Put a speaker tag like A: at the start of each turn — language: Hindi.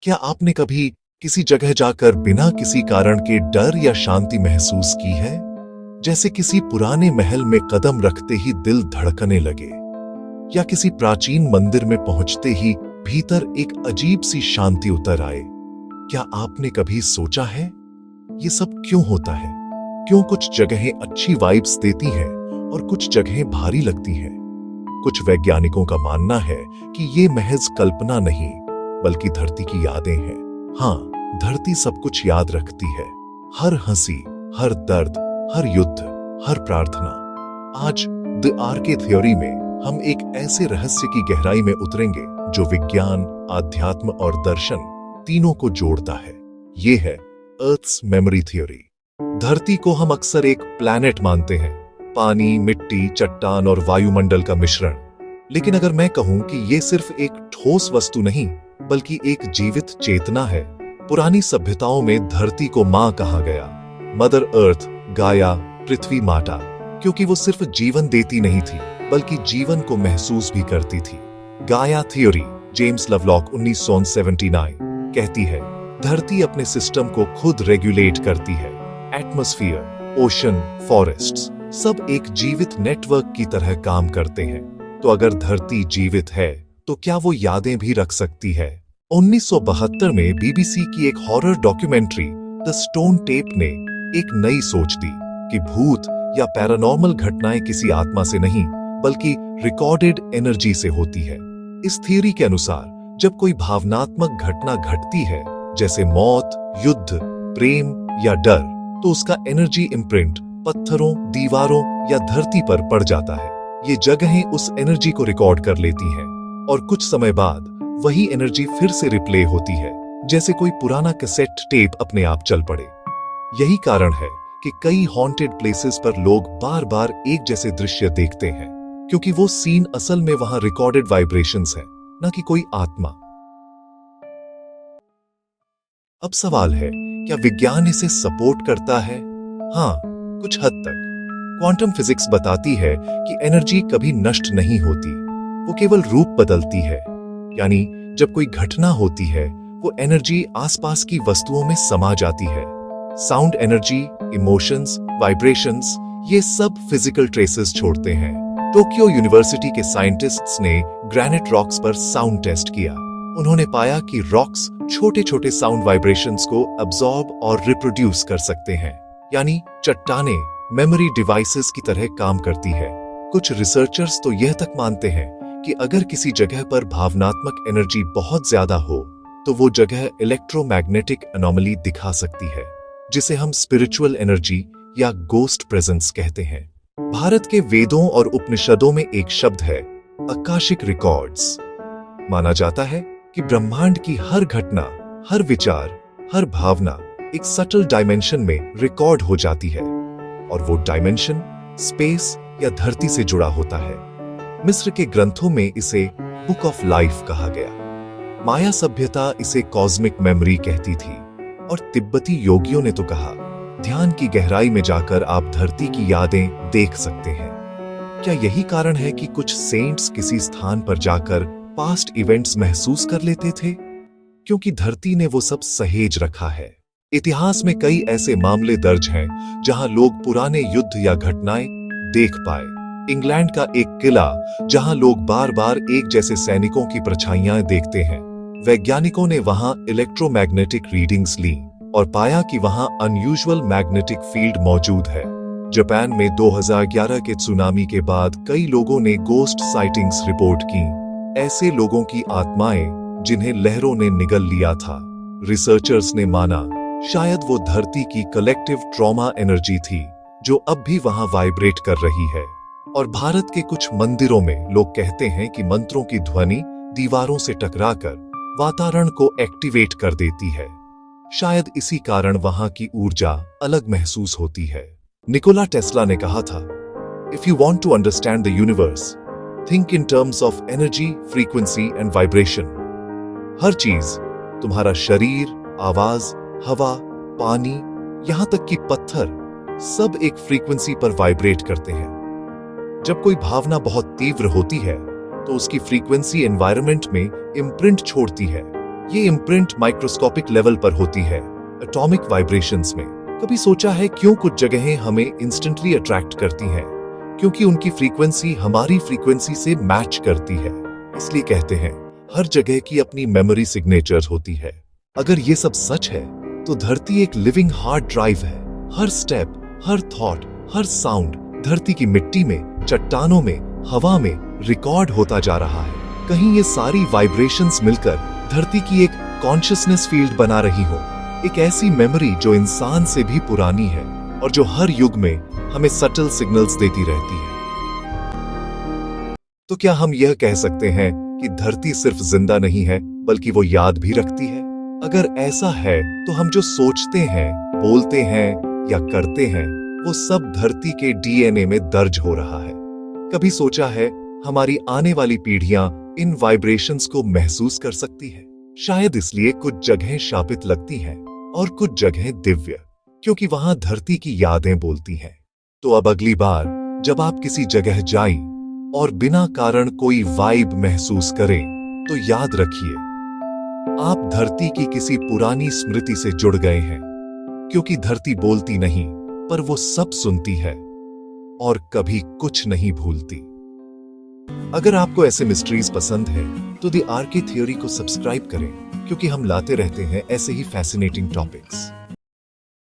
A: क्या आपने कभी किसी जगह जाकर बिना किसी कारण के डर या शांति महसूस की है? जैसे किसी पुराने महल में कदम रखते ही दिल धड़कने लगे, या किसी प्राचीन मंदिर में पहुंचते ही भीतर एक अजीब सी शांति उतर आए। क्या आपने कभी सोचा है ये सब क्यों होता है? क्यों कुछ जगहें अच्छी वाइब्स देती हैं और कुछ जगहें भारी लगती हैं? कुछ वैज्ञानिकों का मानना है कि ये महज कल्पना नहीं, बल्कि धरती की यादें हैं। हाँ, धरती सब कुछ याद रखती है, हर हंसी, हर दर्द, हर युद्ध, हर प्रार्थना। आज द आरके थ्योरी में हम एक ऐसे रहस्य की गहराई में उतरेंगे जो विज्ञान, आध्यात्म और दर्शन तीनों को जोड़ता है। ये है अर्थ्स मेमोरी थ्योरी। धरती को हम अक्सर एक प्लैनेट मानते हैं, पानी, मिट्टी, चट्टान और वायुमंडल का मिश्रण। लेकिन अगर मैं कहूं कि यह सिर्फ एक ठोस वस्तु नहीं, बल्कि एक जीवित चेतना है। पुरानी सभ्यताओं में धरती को मां कहा गया, मदर अर्थ, गाया, पृथ्वी माता, क्योंकि वो सिर्फ जीवन देती नहीं थी, बल्कि जीवन को महसूस भी करती थी। गाया थ्योरी, जेम्स लवलॉक 1979 कहती है, धरती अपने सिस्टम को खुद रेगुलेट करती है। एटमॉस्फेयर, ओशन, फॉरेस्ट्स सब एक जीवित नेटवर्क की तरह काम करते हैं। तो अगर धरती जीवित है, तो क्या वो यादें भी रख सकती है? 1972 में बीबीसी की एक horror documentary the stone tape ने एक नई सोच दी कि भूत या पैरानॉर्मल घटनाएं किसी आत्मा से नहीं, बल्कि रिकॉर्डेड एनर्जी से होती है। इस थ्योरी के अनुसार जब कोई भावनात्मक घटना घटती है, जैसे मौत, युद्ध, प्रेम या डर, तो उसका एनर्जी इम्प्रिंट पत्थरों, दीवारों या धरती पर पड़ जाता है। ये जगहें उस एनर्जी को रिकॉर्ड कर लेती हैं और कुछ समय बाद वही एनर्जी फिर से रिप्ले होती है, जैसे कोई पुराना कैसेट टेप अपने आप चल पड़े। यही कारण है कि कई हॉन्टेड प्लेसेस पर लोग बार बार एक जैसे दृश्य देखते हैं, क्योंकि वो सीन असल में वहां रिकॉर्डेड वाइब्रेशंस है, न कि कोई आत्मा। अब सवाल है, क्या विज्ञान इसे सपोर्ट करता है? हाँ, कुछ हद तक। क्वांटम फिजिक्स बताती है कि एनर्जी कभी नष्ट नहीं होती, वो केवल रूप बदलती है। यानी जब कोई घटना होती है, वो एनर्जी आसपास की वस्तुओं में समा जाती है। साउंड एनर्जी, इमोशंस, वाइब्रेशंस, ये सब फिजिकल ट्रेसेस छोड़ते हैं। टोक्यो यूनिवर्सिटी के साइंटिस्ट्स ने ग्रेनाइट रॉक्स पर साउंड टेस्ट किया। उन्होंने पाया कि रॉक्स छोटे छोटे साउंड वाइब्रेशंस को अब्सॉर्ब और रिप्रोड्यूस कर सकते हैं। यानी चट्टानें मेमोरी डिवाइसेस की तरह काम करती है। कुछ रिसर्चर्स तो यह तक मानते हैं कि अगर किसी जगह पर भावनात्मक एनर्जी बहुत ज्यादा हो, तो वो जगह इलेक्ट्रोमैग्नेटिक एनोमली दिखा सकती है, जिसे हम स्पिरिचुअल एनर्जी या गोस्ट प्रेजेंस कहते हैं। भारत के वेदों और उपनिषदों में एक शब्द है, आकाशिक रिकॉर्ड्स। माना जाता है कि ब्रह्मांड की हर घटना, हर विचार, हर भावना एक सटल डायमेंशन में रिकॉर्ड हो जाती है, और वो डायमेंशन स्पेस या धरती से जुड़ा होता है। मिस्र के ग्रंथों में इसे बुक ऑफ लाइफ कहा गया। माया सभ्यता इसे कॉस्मिक मेमोरी कहती थी, और तिब्बती योगियों ने तो कहा, ध्यान की गहराई में जाकर आप धरती की यादें देख सकते हैं। क्या यही कारण है कि कुछ सेंट्स किसी स्थान पर जाकर पास्ट इवेंट्स महसूस कर लेते थे? क्योंकि धरती ने वो सब सहेज रखा है। इतिहास में कई ऐसे मामले दर्ज हैं जहां लोग पुराने युद्ध या घटनाएं देख पाए। इंग्लैंड का एक किला जहां लोग बार बार एक जैसे सैनिकों की परछाइयां देखते हैं। वैज्ञानिकों ने वहां इलेक्ट्रोमैग्नेटिक रीडिंग्स ली और पाया कि वहां अनयूजुअल मैग्नेटिक फील्ड मौजूद है। जापान में 2011 के सुनामी के बाद कई लोगों ने गोस्ट साइटिंग्स रिपोर्ट की, ऐसे लोगों की आत्माएं जिन्हें लहरों ने निगल लिया था। रिसर्चर्स ने माना शायद वो धरती की कलेक्टिव ट्रॉमा एनर्जी थी, जो अब भी वहां वाइब्रेट कर रही है। और भारत के कुछ मंदिरों में लोग कहते हैं कि मंत्रों की ध्वनि दीवारों से टकराकर वातावरण को एक्टिवेट कर देती है। शायद इसी कारण वहां की ऊर्जा अलग महसूस होती है। निकोला टेस्ला ने कहा था, if you want to understand the universe, think in terms of energy, frequency and vibration. हर चीज, तुम्हारा शरीर, आवाज, हवा, पानी, यहां तक कि पत्थर, सब एक फ्रीक्वेंसी पर वाइब्रेट करते हैं। जब कोई भावना बहुत तीव्र होती है, तो उसकी फ्रीक्वेंसी एनवायरनमेंट में इम्प्रिंट छोड़ती है, ये इम्प्रिंट माइक्रोस्कोपिक लेवल पर होती है, एटॉमिक वाइब्रेशंस में। कभी सोचा है क्यों कुछ जगहें हमें इंस्टेंटली अट्रैक्ट करती हैं? क्योंकि उनकी फ्रीक्वेंसी हमारी फ्रीक्वेंसी से मैच करती है। इसलिए कहते हैं हर जगह की अपनी मेमोरी सिग्नेचर्स होती है। अगर ये सब सच है तो धरती एक लिविंग हार्ड ड्राइव है। हर स्टेप, हर थॉट, हर साउंड धरती की मिट्टी में, चट्टानों में, हवा में रिकॉर्ड होता जा रहा है। कहीं ये सारी वाइब्रेशंस मिलकर धरती की एक कॉन्शियसनेस फील्ड बना रही हो, एक ऐसी मेमोरी जो इंसान से भी पुरानी है और जो हर युग में हमें सटल सिग्नल्स देती रहती है। तो क्या हम यह कह सकते हैं कि धरती सिर्फ जिंदा नहीं है बल्कि वो याद भी रखती है? अगर ऐसा है तो हम जो सोचते हैं, बोलते हैं या करते हैं वो सब धरती के डीएनए में दर्ज हो रहा है। कभी सोचा है हमारी आने वाली पीढ़ियां इन वाइब्रेशंस को महसूस कर सकती है? शायद इसलिए कुछ जगहें शापित लगती हैं और कुछ जगहें दिव्य, क्योंकि वहां धरती की यादें बोलती हैं। तो अब अगली बार जब आप किसी जगह जाएं और बिना कारण कोई वाइब महसूस करें तो याद रखिए आप धरती की किसी पुरानी स्मृति से जुड़ गए हैं, क्योंकि धरती बोलती नहीं पर वो सब सुनती है और कभी कुछ नहीं भूलती। अगर आपको ऐसे मिस्ट्रीज पसंद है तो द आरके थ्योरी को सब्सक्राइब करें, क्योंकि हम लाते रहते हैं ऐसे ही फैसिनेटिंग टॉपिक्स।